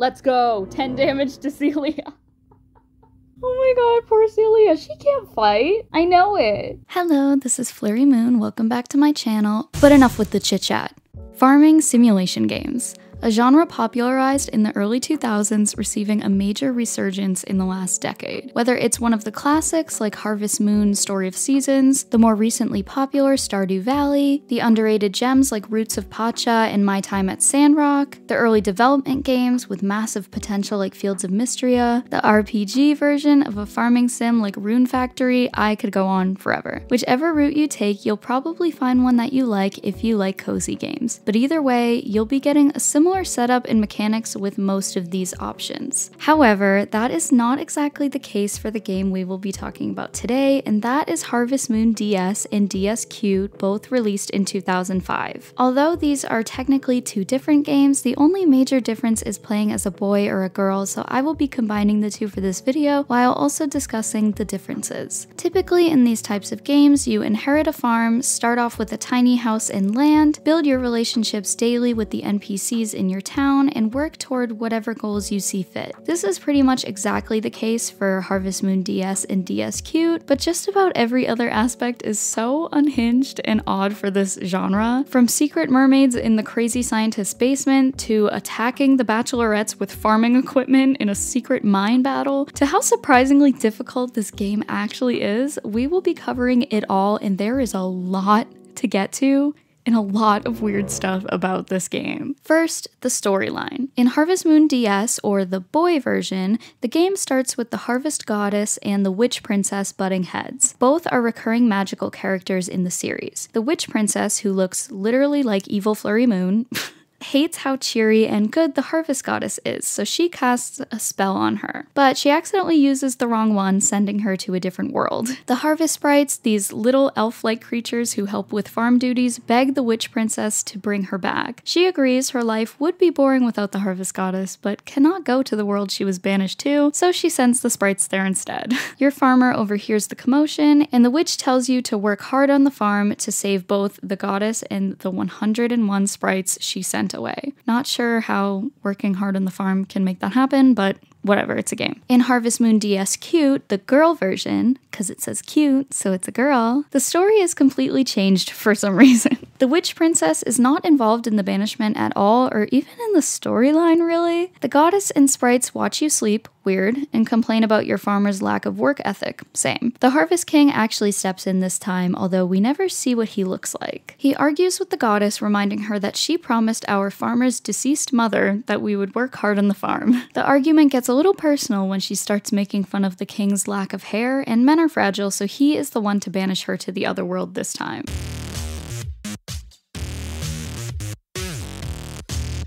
Let's go. 10 damage to Celia. Oh my god, poor Celia. She can't fight. I know it. Hello, this is Flurry Moon. Welcome back to my channel. But enough with the chit chat. Farming simulation games. A genre popularized in the early 2000s, receiving a major resurgence in the last decade. Whether it's one of the classics like Harvest Moon, Story of Seasons, the more recently popular Stardew Valley, the underrated gems like Roots of Pacha and My Time at Sandrock, the early development games with massive potential like Fields of Mystria, the RPG version of a farming sim like Rune Factory, I could go on forever. Whichever route you take, you'll probably find one that you like if you like cozy games. But either way, you'll be getting a similar setup and mechanics with most of these options. However, that is not exactly the case for the game we will be talking about today, and that is Harvest Moon DS and DS Cute, both released in 2005. Although these are technically two different games, the only major difference is playing as a boy or a girl, so I will be combining the two for this video while also discussing the differences. Typically in these types of games, you inherit a farm, start off with a tiny house and land, build your relationships daily with the NPCs in your town, and work toward whatever goals you see fit. This is pretty much exactly the case for Harvest Moon DS and DS Cute, but just about every other aspect is so unhinged and odd for this genre. From secret mermaids in the crazy scientist's basement, to attacking the Bachelorettes with farming equipment in a secret mine battle, to how surprisingly difficult this game actually is, we will be covering it all, and there is a lot to get to and a lot of weird stuff about this game. First, the storyline. In Harvest Moon DS, or the boy version, the game starts with the Harvest Goddess and the Witch Princess butting heads. Both are recurring magical characters in the series. The Witch Princess, who looks literally like evil Flurry Moon, hates how cheery and good the Harvest Goddess is, so she casts a spell on her. But she accidentally uses the wrong one, sending her to a different world. The Harvest Sprites, these little elf-like creatures who help with farm duties, beg the Witch Princess to bring her back. She agrees her life would be boring without the Harvest Goddess, but cannot go to the world she was banished to, so she sends the Sprites there instead. Your farmer overhears the commotion, and the witch tells you to work hard on the farm to save both the goddess and the 101 sprites she sent away. Not sure how working hard on the farm can make that happen, but whatever, it's a game. In Harvest Moon DS Cute, the girl version, because it says cute, so it's a girl, the story is completely changed for some reason. The Witch Princess is not involved in the banishment at all, or even in the storyline, really. The goddess and sprites watch you sleep, weird, and complain about your farmer's lack of work ethic, same. The Harvest King actually steps in this time, although we never see what he looks like. He argues with the goddess, reminding her that she promised our farmer's deceased mother that we would work hard on the farm. The argument gets a little personal when she starts making fun of the king's lack of hair, and men are fragile, so he is the one to banish her to the other world this time.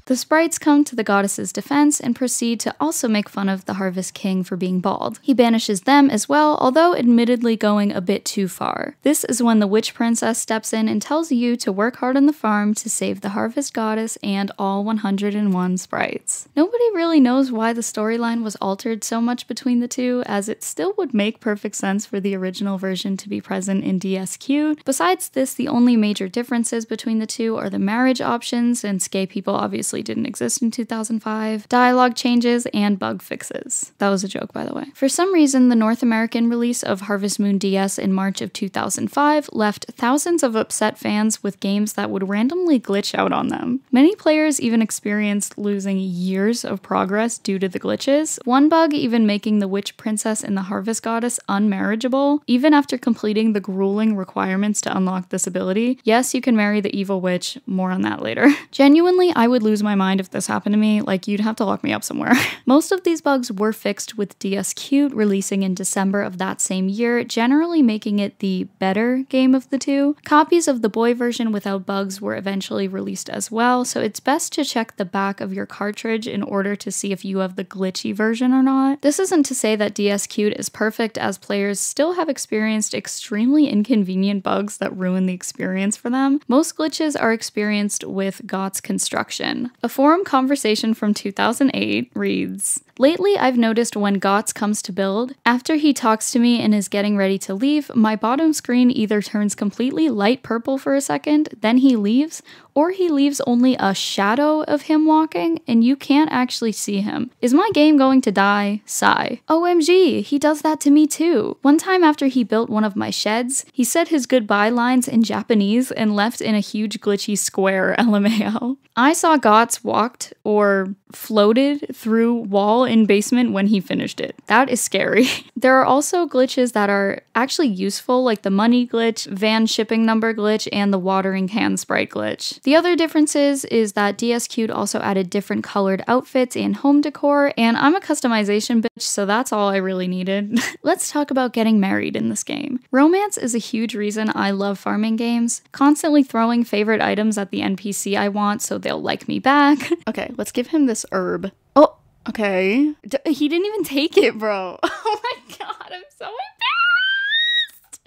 The sprites come to the goddess's defense and proceed to also make fun of the Harvest King for being bald. He banishes them as well, although admittedly going a bit too far. This is when the Witch Princess steps in and tells you to work hard on the farm to save the Harvest Goddess and all 101 sprites. Nobody really knows why the storyline was altered so much between the two, as it still would make perfect sense for the original version to be present in DS Cute. Besides this, the only major differences between the two are the marriage options, and Skye people obviously didn't exist in 2005, dialogue changes, and bug fixes. That was a joke, by the way. For some reason, the North American release of Harvest Moon DS in March of 2005 left thousands of upset fans with games that would randomly glitch out on them. Many players even experienced losing years of progress due to the glitches, one bug even making the Witch Princess and the Harvest Goddess unmarriageable, even after completing the grueling requirements to unlock this ability. Yes, you can marry the evil witch, more on that later. Genuinely, I would lose my mind if this happened to me, like you'd have to lock me up somewhere. Most of these bugs were fixed with DS Cute releasing in December of that same year, generally making it the better game of the two. Copies of the boy version without bugs were eventually released as well, so it's best to check the back of your cartridge in order to see if you have the glitchy version or not. This isn't to say that DS Cute is perfect, as players still have experienced extremely inconvenient bugs that ruin the experience for them. Most glitches are experienced with GOTS construction. A forum conversation from 2008 reads, "Lately, I've noticed when GOTS comes to build, after he talks to me and is getting ready to leave, my bottom screen either turns completely light purple for a second, then he leaves, or he leaves only a shadow of him walking and you can't actually see him. Is my game going to die? Sigh. OMG, he does that to me too. One time after he built one of my sheds, he said his goodbye lines in Japanese and left in a huge glitchy square, LMAO. I saw Gots walked or floated through wall in basement when he finished it. That is scary. There are also glitches that are actually useful, like the money glitch, van shipping number glitch, and the watering can sprite glitch. The other differences is that DSQ'd also added different colored outfits and home decor, and I'm a customization bitch, so that's all I really needed. Let's talk about getting married in this game. Romance is a huge reason I love farming games, constantly throwing favorite items at the NPC I want so they'll like me back. Okay, let's give him this herb. Oh, okay. He didn't even take it, bro. Oh my god, I'm so embarrassed.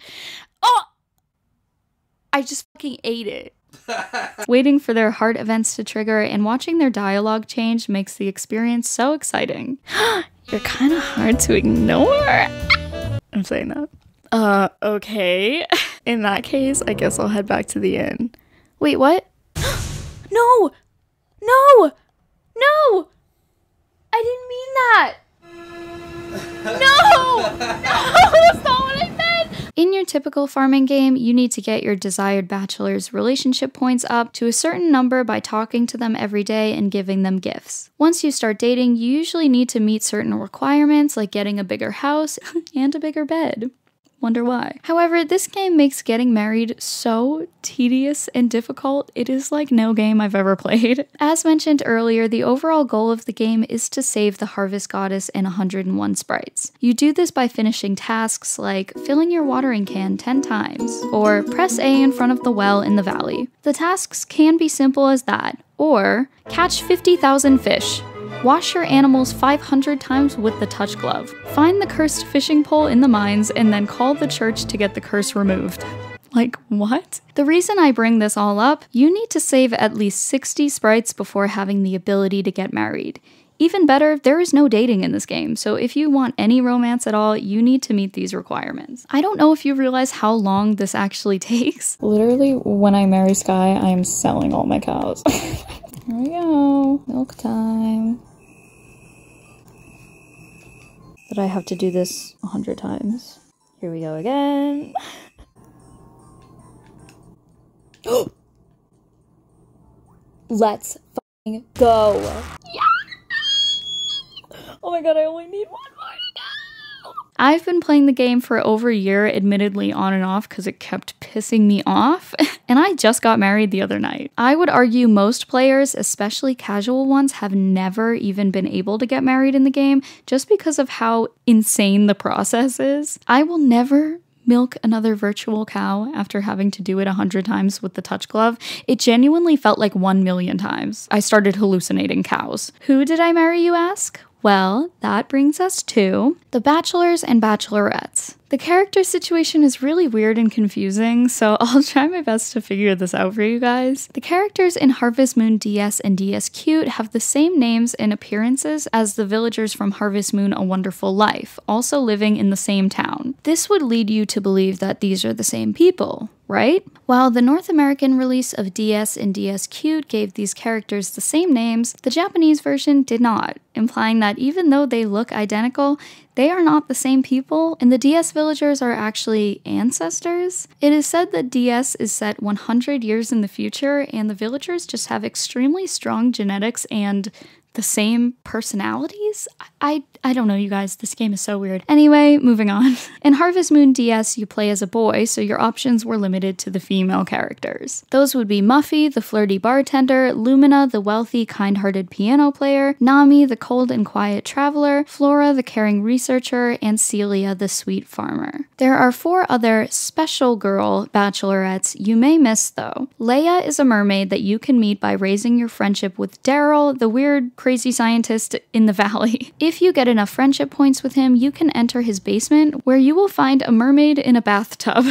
Oh! I just fucking ate it. Waiting for their heart events to trigger and watching their dialogue change makes the experience so exciting. You're kind of hard to ignore. I'm saying that. Okay. In that case, I guess I'll head back to the inn. Wait, what? No! No! No! I didn't mean that! No! No! That's not what I meant! In your typical farming game, you need to get your desired bachelor's relationship points up to a certain number by talking to them every day and giving them gifts. Once you start dating, you usually need to meet certain requirements like getting a bigger house and a bigger bed. Wonder why. However, this game makes getting married so tedious and difficult, it is like no game I've ever played. As mentioned earlier, the overall goal of the game is to save the Harvest Goddess and 101 sprites. You do this by finishing tasks like filling your watering can 10 times, or press A in front of the well in the valley. The tasks can be simple as that, or catch 50,000 fish. Wash your animals 500 times with the touch glove. Find the cursed fishing pole in the mines and then call the church to get the curse removed. Like, what? The reason I bring this all up, you need to save at least 60 sprites before having the ability to get married. Even better, there is no dating in this game, so if you want any romance at all, you need to meet these requirements. I don't know if you realize how long this actually takes. Literally, when I marry Skye, I am selling all my cows. Here we go. Milk time. But I have to do this 100 times. Here we go again. Let's fucking go. Yeah! Oh my god, I only need one more to go. I've been playing the game for over a year, admittedly on and off because it kept pissing me off, and I just got married the other night. I would argue most players, especially casual ones, have never even been able to get married in the game just because of how insane the process is. I will never milk another virtual cow after having to do it 100 times with the touch glove. It genuinely felt like 1 million times. I started hallucinating cows. Who did I marry, you ask? Well, that brings us to the Bachelors and Bachelorettes. The character situation is really weird and confusing, so I'll try my best to figure this out for you guys. The characters in Harvest Moon DS and DS Cute have the same names and appearances as the villagers from Harvest Moon A Wonderful Life, also living in the same town. This would lead you to believe that these are the same people, right? While the North American release of DS and DS Cute gave these characters the same names, the Japanese version did not, implying that even though they look identical, they are not the same people, and the DS villagers are actually ancestors. It is said that DS is set 100 years in the future, and the villagers just have extremely strong genetics and the same personalities? I don't know, you guys. This game is so weird. Anyway, moving on. In Harvest Moon DS, you play as a boy, so your options were limited to the female characters. Those would be Muffy, the flirty bartender, Lumina, the wealthy, kind-hearted piano player, Nami, the cold and quiet traveler, Flora, the caring researcher, and Celia, the sweet farmer. There are 4 other special girl bachelorettes you may miss, though. Leia is a mermaid that you can meet by raising your friendship with Daryl, the weird, crazy scientist in the valley. If you get enough friendship points with him, you can enter his basement, where you will find a mermaid in a bathtub.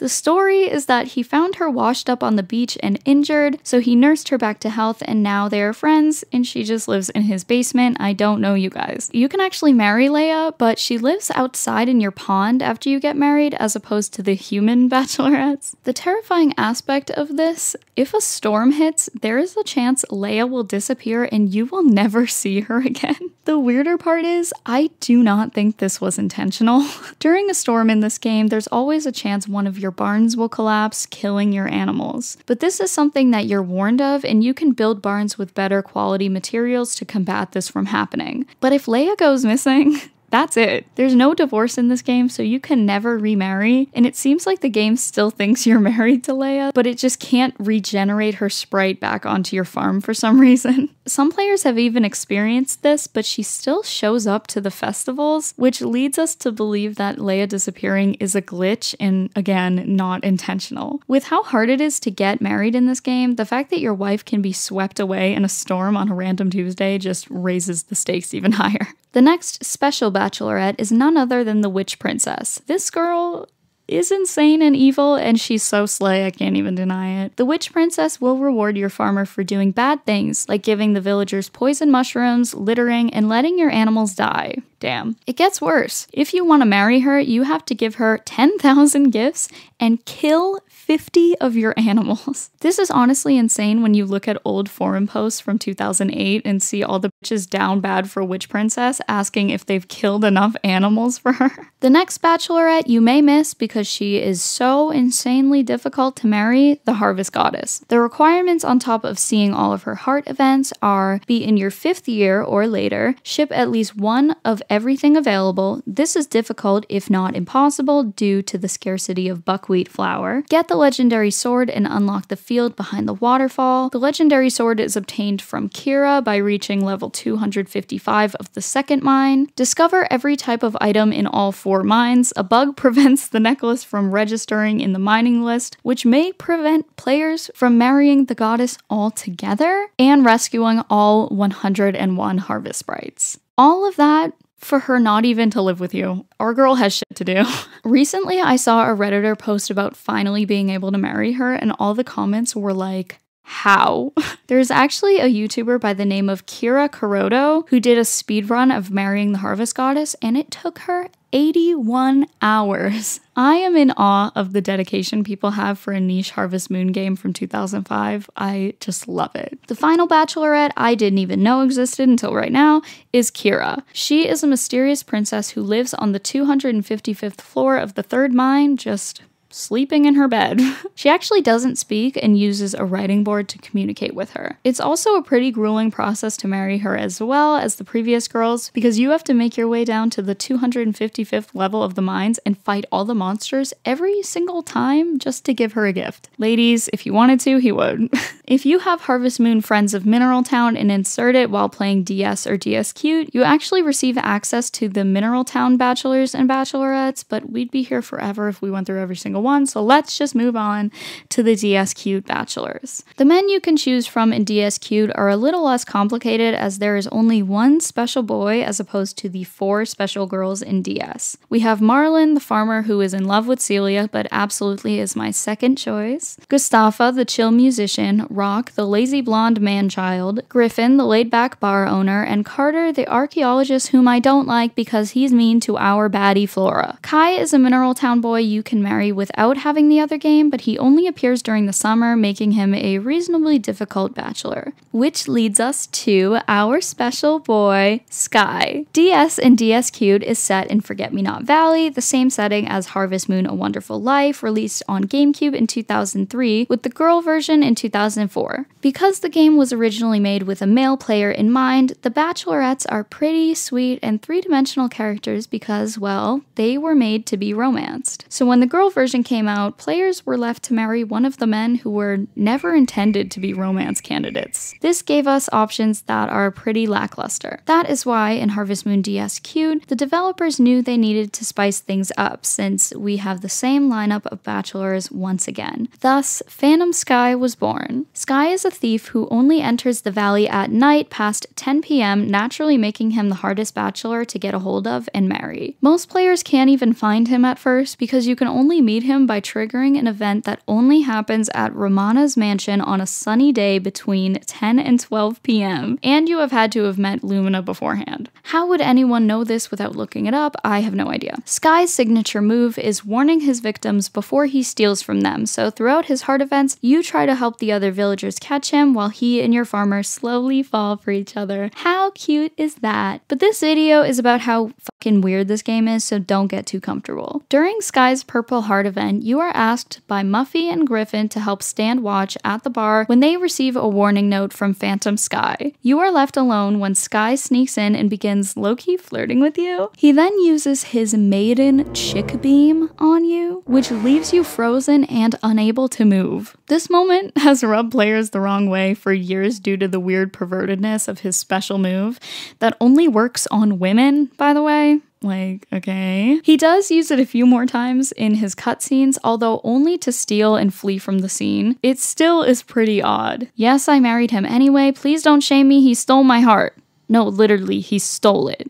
The story is that he found her washed up on the beach and injured, so he nursed her back to health and now they are friends and she just lives in his basement. I don't know, you guys. You can actually marry Leia, but she lives outside in your pond after you get married as opposed to the human bachelorettes. The terrifying aspect of this, if a storm hits, there is a chance Leia will disappear and you will never see her again. The weirder part is, I do not think this was intentional. During a storm in this game, there's always a chance one of your barns will collapse, killing your animals. But this is something that you're warned of, and you can build barns with better quality materials to combat this from happening. But if Leia goes missing, that's it. There's no divorce in this game, so you can never remarry, and it seems like the game still thinks you're married to Leia, but it just can't regenerate her sprite back onto your farm for some reason. Some players have even experienced this, but she still shows up to the festivals, which leads us to believe that Leia disappearing is a glitch and, again, not intentional. With how hard it is to get married in this game, the fact that your wife can be swept away in a storm on a random Tuesday just raises the stakes even higher. The next special bachelorette is none other than the Witch Princess. This girl is insane and evil, and she's so slay, I can't even deny it. The Witch Princess will reward your farmer for doing bad things, like giving the villagers poison mushrooms, littering, and letting your animals die. Damn. It gets worse. If you want to marry her, you have to give her 10,000 gifts and kill 50 of your animals. This is honestly insane when you look at old forum posts from 2008 and see all the bitches down bad for Witch Princess asking if they've killed enough animals for her. The next bachelorette you may miss because she is so insanely difficult to marry, the Harvest Goddess. The requirements on top of seeing all of her heart events are be in your 5th year or later, ship at least one of everything available. This is difficult, if not impossible, due to the scarcity of buckwheat flour. Get the legendary sword and unlock the field behind the waterfall. The legendary sword is obtained from Kira by reaching level 255 of the 2nd mine. Discover every type of item in all 4 mines. A bug prevents the necklace from registering in the mining list, which may prevent players from marrying the goddess altogether, and rescuing all 101 harvest sprites. All of that for her not even to live with you. Our girl has shit to do. Recently, I saw a Redditor post about finally being able to marry her, and all the comments were like, how? There's actually a YouTuber by the name of Kira Kurodo who did a speedrun of marrying the Harvest Goddess, and it took her 81 hours. I am in awe of the dedication people have for a niche Harvest Moon game from 2005. I just love it. The final bachelorette I didn't even know existed until right now is Kira. She is a mysterious princess who lives on the 255th floor of the 3rd mine, just sleeping in her bed. She actually doesn't speak and uses a writing board to communicate with her. It's also a pretty grueling process to marry her as well as the previous girls, because you have to make your way down to the 255th level of the mines and fight all the monsters every single time just to give her a gift. Ladies, if you wanted to, he would. If you have Harvest Moon Friends of Mineral Town and insert it while playing DS or DS Cute, you actually receive access to the Mineral Town Bachelors and Bachelorettes, but we'd be here forever if we went through every single one, so let's just move on to the DS Cute Bachelors. The men you can choose from in DS Cute are a little less complicated, as there is only one special boy as opposed to the 4 special girls in DS. We have Marlon, the farmer who is in love with Celia, but absolutely is my second choice. Gustafa, the chill musician. Rock, the lazy blonde man-child. Griffin, the laid-back bar owner. And Carter, the archaeologist whom I don't like because he's mean to our baddie Flora. Kai is a Mineral Town boy you can marry without having the other game, but he only appears during the summer, making him a reasonably difficult bachelor. Which leads us to our special boy, Skye. DS and DS Cute is set in Forget-Me-Not Valley, the same setting as Harvest Moon: A Wonderful Life, released on GameCube in 2003, with the girl version in 2004. Because the game was originally made with a male player in mind, the bachelorettes are pretty sweet and 3-dimensional characters because, well, they were made to be romanced. So when the girl version came out, players were left to marry one of the men who were never intended to be romance candidates. This gave us options that are pretty lackluster. That is why in Harvest Moon DS Cute, the developers knew they needed to spice things up, since we have the same lineup of bachelors once again. Thus, Phantom Skye was born. Skye is a thief who only enters the valley at night past 10 p.m., naturally making him the hardest bachelor to get a hold of and marry. Most players can't even find him at first because you can only meet him him by triggering an event that only happens at Romana's mansion on a sunny day between 10 and 12 p.m., and you have had to have met Lumina beforehand. How would anyone know this without looking it up? I have no idea. Skye's signature move is warning his victims before he steals from them, so throughout his heart events, you try to help the other villagers catch him while he and your farmer slowly fall for each other. How cute is that? But this video is about how fucking weird this game is, so don't get too comfortable. During Skye's Purple Heart event, you are asked by Muffy and Griffin to help stand watch at the bar when they receive a warning note from Phantom Skye. You are left alone when Skye sneaks in and begins low-key flirting with you. He then uses his maiden Chickbeam on you, which leaves you frozen and unable to move. This moment has rubbed players the wrong way for years due to the weird pervertedness of his special move that only works on women, by the way. Like, okay. He does use it a few more times in his cutscenes, although only to steal and flee from the scene. It still is pretty odd. Yes, I married him anyway. Please don't shame me. He stole my heart. No, literally, he stole it.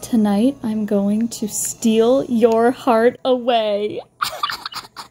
Tonight, I'm going to steal your heart away.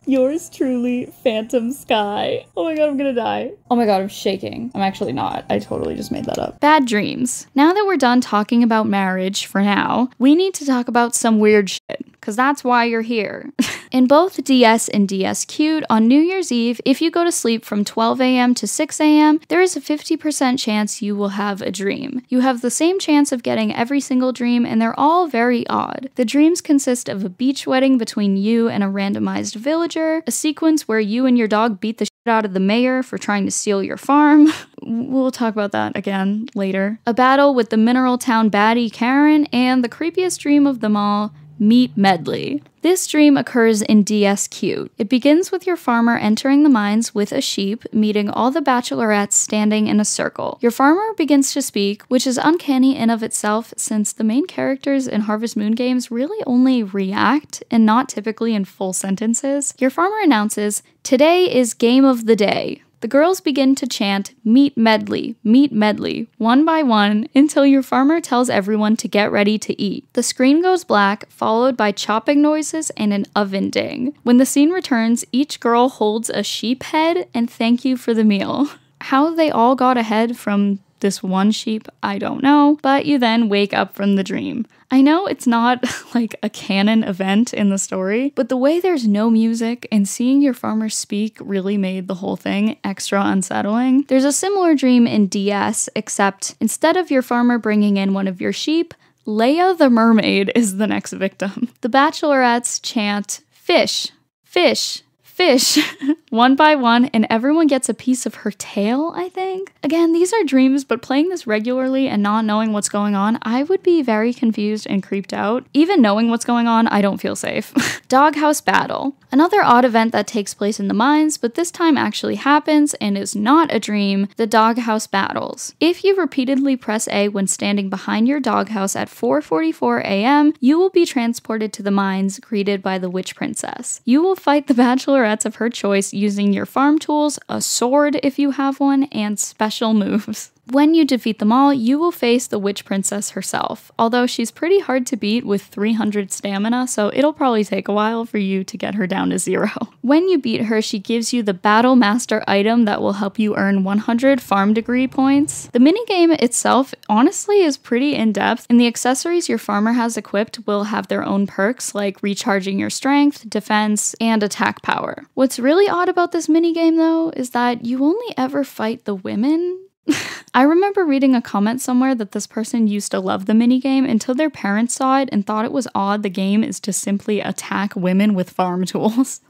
Yours truly, Phantom Skye. Oh my god, I'm gonna die. Oh my god, I'm shaking. I'm actually not. I totally just made that up. Bad dreams. Now that we're done talking about marriage for now, we need to talk about some weird shit, because that's why you're here. In both DS and DS Queued, on New Year's Eve, if you go to sleep from 12 a.m. to 6 a.m., there is a 50% chance you will have a dream. You have the same chance of getting every single dream, and they're all very odd. The dreams consist of a beach wedding between you and a randomized villager, a sequence where you and your dog beat the shit out of the mayor for trying to steal your farm. We'll talk about that again later. A battle with the mineral town baddie Karen, and the creepiest dream of them all, Meet Medley. This dream occurs in DS Queued. It begins with your farmer entering the mines with a sheep, meeting all the bachelorettes standing in a circle. Your farmer begins to speak, which is uncanny in of itself since the main characters in Harvest Moon games really only react and not typically in full sentences. Your farmer announces, "Today is game of the day." The girls begin to chant, meet medley, one by one, until your farmer tells everyone to get ready to eat. The screen goes black, followed by chopping noises and an oven ding. When the scene returns, each girl holds a sheep head and thank you for the meal. How they all got a head from this one sheep, I don't know, but you then wake up from the dream. I know it's not like a canon event in the story, but the way there's no music and seeing your farmer speak really made the whole thing extra unsettling. There's a similar dream in DS, except instead of your farmer bringing in one of your sheep, Leia the mermaid is the next victim. The bachelorettes chant, fish, fish, fish, one by one, and everyone gets a piece of her tail, I think. Again, these are dreams, but playing this regularly and not knowing what's going on, I would be very confused and creeped out. Even knowing what's going on, I don't feel safe. Doghouse Battle. Another odd event that takes place in the mines, but this time actually happens and is not a dream, the Doghouse Battles. If you repeatedly press A when standing behind your doghouse at 4:44 a.m., you will be transported to the mines, greeted by the Witch Princess. You will fight the bachelorettes of her choice using your farm tools, a sword if you have one, and special moves. When you defeat them all, you will face the Witch Princess herself, although she's pretty hard to beat with 300 stamina, so it'll probably take a while for you to get her down to 0. When you beat her, she gives you the Battle Master item that will help you earn 100 farm degree points. The minigame itself, honestly, is pretty in-depth, and the accessories your farmer has equipped will have their own perks, like recharging your strength, defense, and attack power. What's really odd about this minigame, though, is that you only ever fight the women. I remember reading a comment somewhere that this person used to love the minigame until their parents saw it and thought it was odd the game is to simply attack women with farm tools.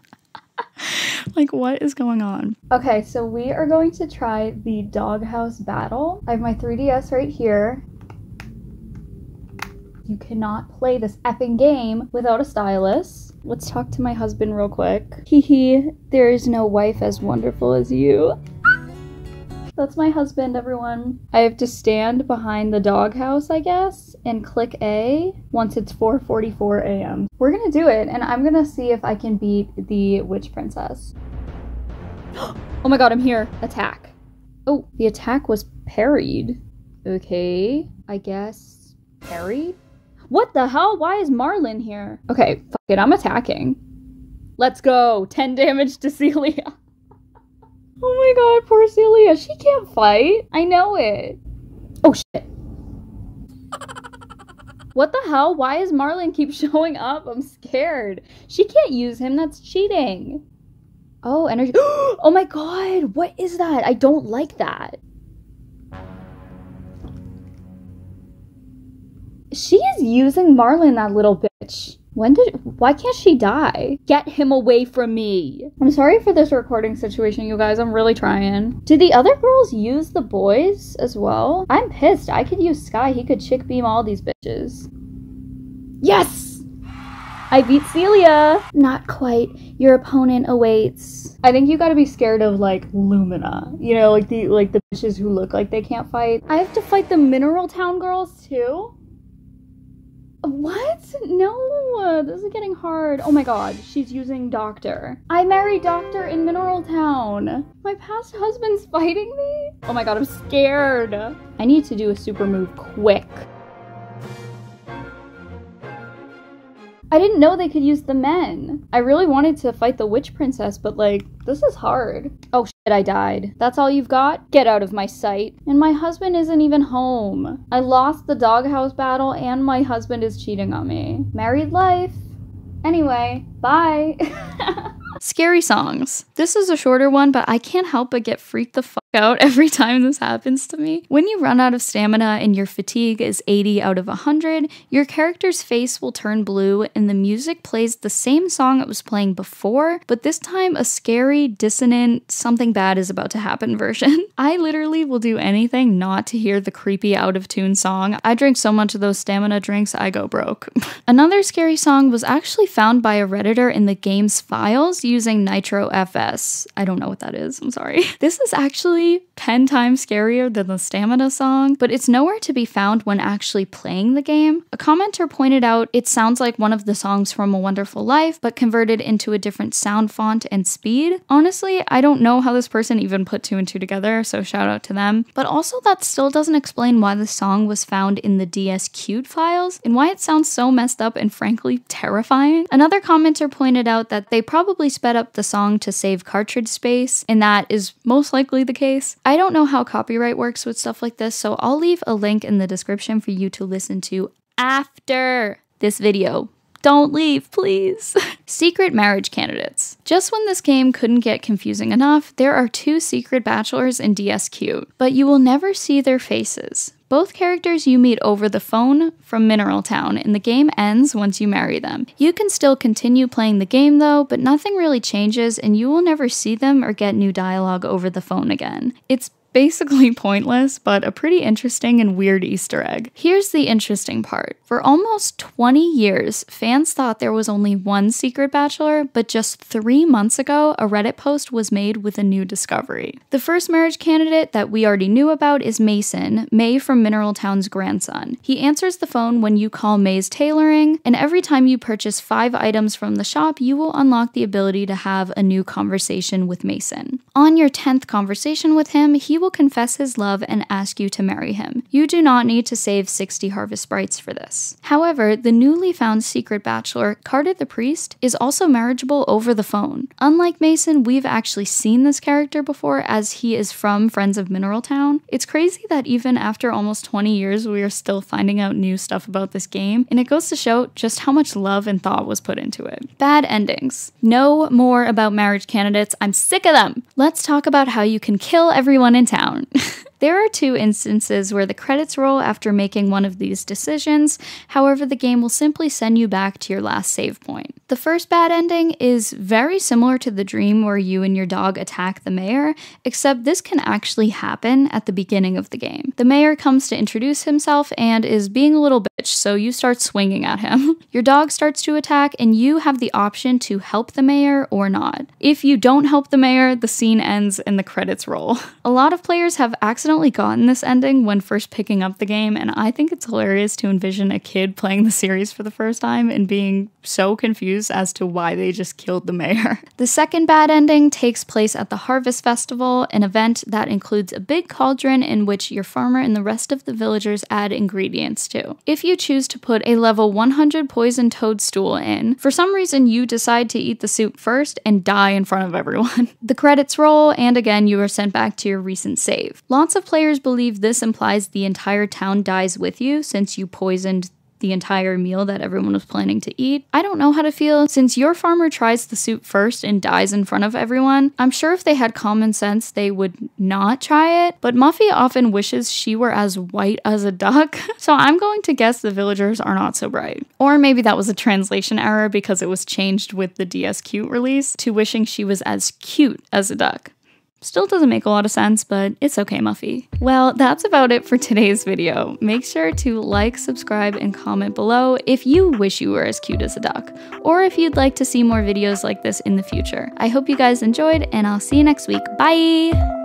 Like, what is going on? Okay, so we are going to try the Doghouse Battle. I have my 3DS right here. You cannot play this effing game without a stylus. Let's talk to my husband real quick. Hee, there is no wife as wonderful as you. That's my husband, everyone. I have to stand behind the doghouse, I guess, and click A once it's 4:44 a.m. We're gonna do it, and I'm gonna see if I can beat the Witch Princess. Oh my god, I'm here. Attack. Oh, the attack was parried. Okay, I guess parried? What the hell? Why is Marlin here? Okay, fuck it, I'm attacking. Let's go. 10 damage to Celia. Oh my god, poor Celia. She can't fight. I know it. Oh shit. What the hell? Why is Marlon keep showing up? I'm scared. She can't use him. That's cheating. Oh, energy. Oh my god. What is that? I don't like that. She is using Marlon, that little bitch. Why can't she die? Get him away from me. I'm sorry for this recording situation, you guys. I'm really trying. Do the other girls use the boys as well? I'm pissed. I could use Skye. He could Chickbeam all these bitches. Yes! I beat Celia. Not quite. Your opponent awaits. I think you gotta be scared of, like, Lumina. You know, like the bitches who look like they can't fight. I have to fight the Mineral Town girls, too? What? No, this is getting hard. Oh my god, she's using Doctor. I married Doctor in Mineral Town. My past husband's fighting me? Oh my god, I'm scared. I need to do a super move quick. I didn't know they could use the men. I really wanted to fight the witch princess, but like, this is hard. Oh shit, I died. That's all you've got? Get out of my sight. And my husband isn't even home. I lost the Doghouse Battle and my husband is cheating on me. Married life. Anyway, bye. Scary songs. This is a shorter one, but I can't help but get freaked the fuck out every time this happens to me. When you run out of stamina and your fatigue is 80 out of 100, your character's face will turn blue and the music plays the same song it was playing before, but this time a scary, dissonant, something bad is about to happen version. I literally will do anything not to hear the creepy out-of-tune song. I drink so much of those stamina drinks, I go broke. Another scary song was actually found by a Redditor in the game's files using Nitro FS. I don't know what that is, I'm sorry. This is actually 10 times scarier than the stamina song, but it's nowhere to be found when actually playing the game. A commenter pointed out it sounds like one of the songs from A Wonderful Life, but converted into a different sound font and speed. Honestly, I don't know how this person even put 2 and 2 together, so shout out to them. But also that still doesn't explain why the song was found in the DSQ'd files, and why it sounds so messed up and frankly terrifying. Another commenter pointed out that they probably sped up the song to save cartridge space, and that is most likely the case. I don't know how copyright works with stuff like this, so I'll leave a link in the description for you to listen to after this video. Don't leave, please. Secret marriage candidates. Just when this game couldn't get confusing enough, there are 2 secret bachelors in DSQ, but you will never see their faces. Both characters you meet over the phone from Mineral Town, and the game ends once you marry them. You can still continue playing the game though, but nothing really changes and you will never see them or get new dialogue over the phone again. It's basically pointless, but a pretty interesting and weird Easter egg. Here's the interesting part. For almost 20 years, fans thought there was only one secret bachelor, but just 3 months ago, a Reddit post was made with a new discovery. The first marriage candidate that we already knew about is Mason, May from Mineral Town's grandson. He answers the phone when you call May's tailoring, and every time you purchase 5 items from the shop, you will unlock the ability to have a new conversation with Mason. On your 10th conversation with him, he will confess his love and ask you to marry him. You do not need to save 60 Harvest Sprites for this. However, the newly found secret bachelor, Carter the Priest, is also marriageable over the phone. Unlike Mason, we've actually seen this character before as he is from Friends of Mineral Town. It's crazy that even after almost 20 years, we are still finding out new stuff about this game, and it goes to show just how much love and thought was put into it. Bad endings. No more about marriage candidates. I'm sick of them. Let's talk about how you can kill everyone in town. There are 2 instances where the credits roll after making one of these decisions, however the game will simply send you back to your last save point. The first bad ending is very similar to the dream where you and your dog attack the mayor, except this can actually happen at the beginning of the game. The mayor comes to introduce himself and is being a little bitch, so you start swinging at him. Your dog starts to attack and you have the option to help the mayor or not. If you don't help the mayor, the scene ends and the credits roll. A lot of players have accidentally definitely gotten this ending when first picking up the game, and I think it's hilarious to envision a kid playing the series for the first time and being so confused as to why they just killed the mayor. The second bad ending takes place at the Harvest Festival, an event that includes a big cauldron in which your farmer and the rest of the villagers add ingredients to. If you choose to put a level 100 poison toadstool in, for some reason you decide to eat the soup first and die in front of everyone. The credits roll, and again you are sent back to your recent save. Lots of players believe this implies the entire town dies with you since you poisoned the entire meal that everyone was planning to eat. I don't know how to feel. Since your farmer tries the soup first and dies in front of everyone, I'm sure if they had common sense, they would not try it, but Muffy often wishes she were as white as a duck, so I'm going to guess the villagers are not so bright. Or maybe that was a translation error because it was changed with the DS Cute release to wishing she was as cute as a duck. Still doesn't make a lot of sense, but it's okay, Muffy. Well, that's about it for today's video. Make sure to like, subscribe, and comment below if you wish you were as cute as a duck, or if you'd like to see more videos like this in the future. I hope you guys enjoyed, and I'll see you next week. Bye!